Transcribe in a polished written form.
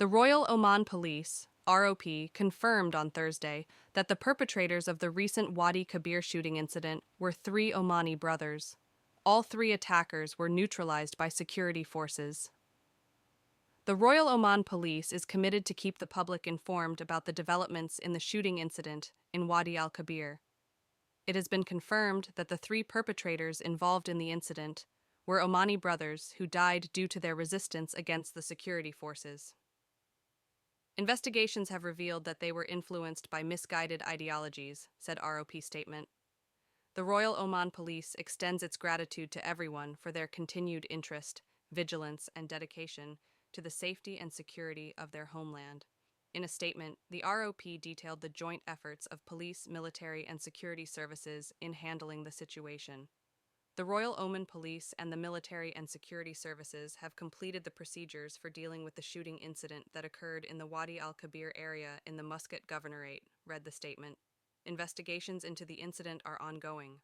The Royal Oman Police, ROP, confirmed on Thursday that the perpetrators of the recent Wadi Kabir shooting incident were three Omani brothers. All three attackers were neutralized by security forces. The Royal Oman Police is committed to keep the public informed about the developments in the shooting incident in Wadi al-Kabir. It has been confirmed that the three perpetrators involved in the incident were Omani brothers who died due to their resistance against the security forces. Investigations have revealed that they were influenced by misguided ideologies, said ROP statement. The Royal Oman Police extends its gratitude to everyone for their continued interest, vigilance, and dedication to the safety and security of their homeland. In a statement, the ROP detailed the joint efforts of police, military, and security services in handling the situation. The Royal Oman Police and the military and security services have completed the procedures for dealing with the shooting incident that occurred in the Wadi al-Kabir area in the Muscat Governorate, read the statement. Investigations into the incident are ongoing.